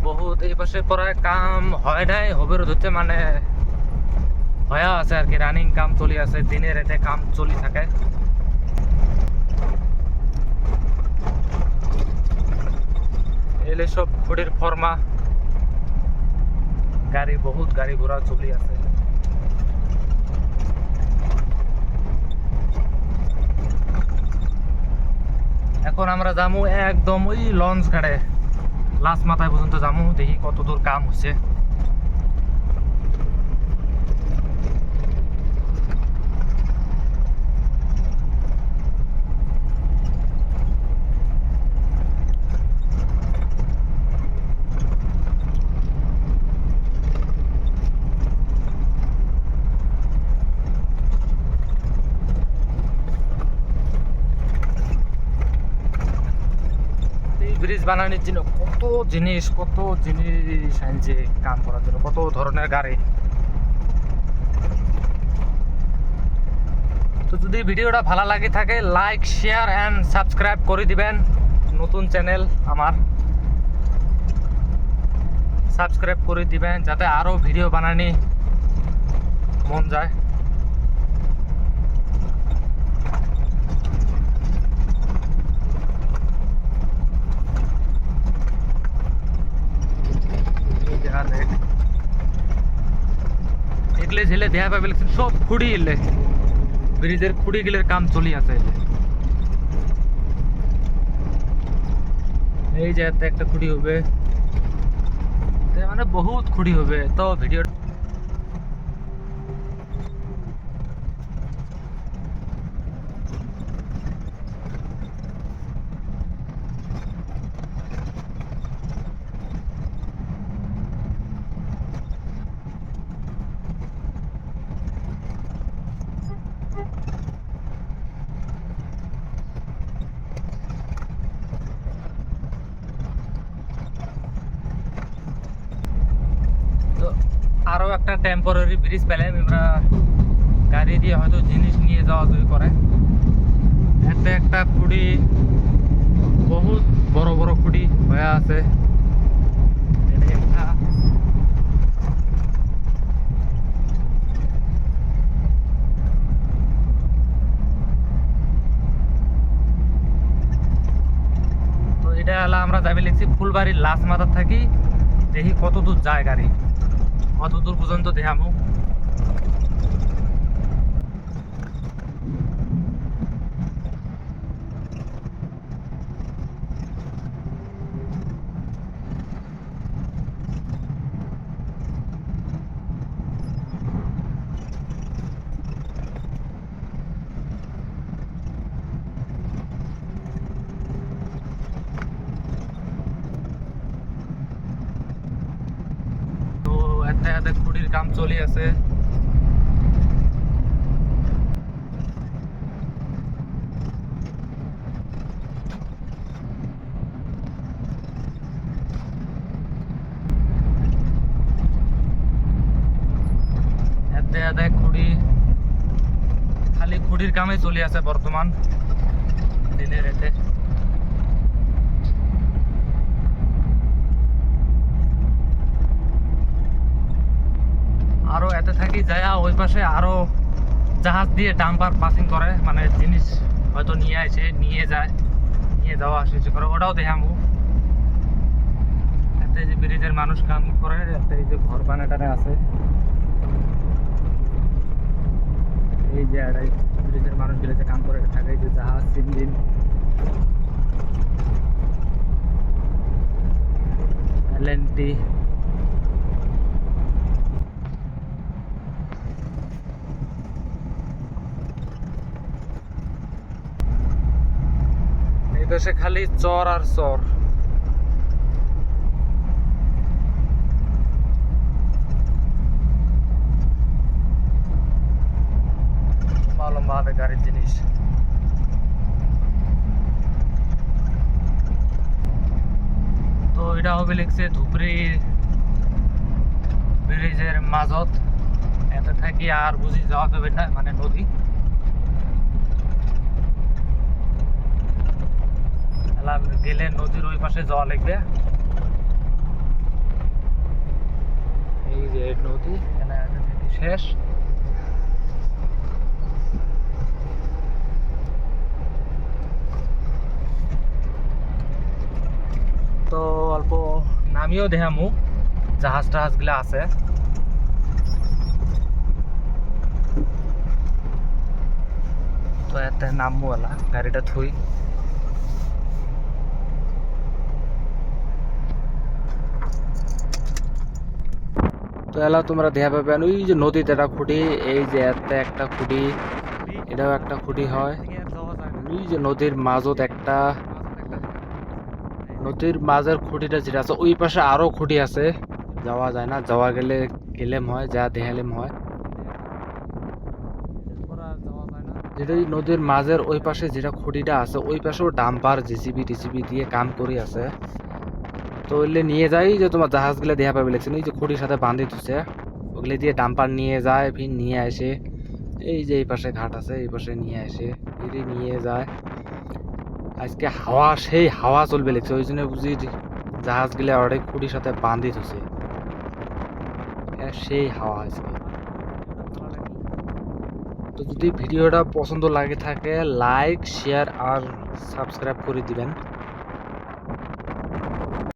বহুত এই পাশে প্রায় কাম হয় নাই, হবে হচ্ছে মানে হয়ে আছে আর কি, রানিং কাম চলি আছে, দিনে রাতে কাম চলি থাকে। এলে সব খুঁড়ির ফর্মা গাড়ি, বহুত গাড়ি ঘোড়া চলি আছে। এখন আমরা যাবো একদম ওই লঞ্চ ঘাটে, লাস্ট মাথায় পর্যন্ত যাবো, দেখি কত দূর কাম হচ্ছে। ব্রিজ বানানোর জন্য কত জিনিস আনছে কাম করার জন্য, কত ধরনের গাড়ি। তো যদি ভিডিওটা ভালো লাগে থাকে, লাইক শেয়ার এন্ড সাবস্ক্রাইব করে দিবেন। নতুন চ্যানেল আমার, সাবস্ক্রাইব করে দিবেন যাতে আরো ভিডিও বানানি মন যায়। এগুলো ঝেলে দেয়া পাবে সব খুঁড়ি এলে, ব্রিজের খুঁড়ি গিলের কাম চলি আছে। এই যে একটা খুঁড়ি হবে, মানে বহুত খুঁড়ি হবে। তো ভিডিও আরো একটা টেম্পোরারি ব্রিজ পেলাম আমরা, গাড়ি দিয়ে হয়তো জিনিস নিয়ে যাওয়া যাওয়া করে। এতে একটা খুঁড়ি, বহুত বড় বড় খুঁড়ি হয়ে আছে। তো এটা হলো আমরা যাবি লিখছি ফুলবাড়ির লাস্ট মাথার থাকি, দেখি কত দূর যায় গাড়ি, কত দূর পর্যন্ত দেখামু। এতে খুঁড়ির কাম চলি আছে। এতে খুঁড়ি, খালি খুঁড়ির কামে চলি আছে বর্তমান দিনে রাতে। আরো এতে থাকি যায় ওই পাশে আরো জাহাজ দিয়ে ডাম্পার পাসিং করে, মানে জিনিস হয়তো নিয়ে আসে, নিয়ে যায়, নিয়ে যাওয়া আসে করে, ওটাও দেখামু। এতে যে ব্রিজের মানুষ কাম করে, এতে এই যে ঘর বানাটারে আছে, এই যে এটাই ব্রিজের মানুষগুলো যে কাম করে থাকে, এই যে জাহাজ, ইঞ্জিন, এলএনটি। এই পাশে খালি চর আর চর। লম্বা গাড়ির জিনিস। তো এটা হবে লিখছে ধুবড়ি ব্রিজের মাঝত, এতে থাকি আর বুঝি যাওয়া যাবে না, মানে নদী গেলে নদীর ওই পাশে যাওয়া লাগবে। এই যে নদী, এখানে একটা নদী শেষ। তো অল্প নামিও দেখামু জাহাজ টাহাজ গুলা আছে। তো এতে নামবো এলা, গাড়িটা থুই। তো এলা তোমরা দেখা পাবেন ওই যে নদীতে একটা খুঁটি, এই যে এতে একটা খুঁটি, এটাও একটা খুঁটি হয়। ওই যে নদীর মাঝত একটা, নদীর মাঝের খুঁটিটা যেটা আছে ওই পাশে আরো খুঁটি আছে, যাওয়া যায় না, যাওয়া গেলে গেলেম হয়, যা দেখালেম হয়। যেটা ওই নদীর মাঝের ওই পাশে যেটা খুঁটিটা আছে ওই পাশেও ডাম্পার জেসিবি টিসিবি দিয়ে কাম করে আছে। তো ওইলে নিয়ে যাই যে তোমার জাহাজগুলো দেখা পাবে লাগছে ওই যে খুঁটির সাথে বাঁধি দিচ্ছে, ওগুলো দিয়ে ডাম্পার নিয়ে যায়, ফির নিয়ে আসে। এই যে এই পাশে ঘাট আছে, এই পাশে নিয়ে আসে, ফিরে নিয়ে যায়। আজকে হাওয়া, সেই হাওয়া চলবে লাগছে, ওই জন্য বুঝি জাহাজগুলো অনেক খুঁটির সাথে বাঁধি দিচ্ছে, সেই হাওয়া আজকে। তো যদি ভিডিওটা পছন্দ লাগে থাকে লাইক শেয়ার আর সাবস্ক্রাইব করে দিবেন।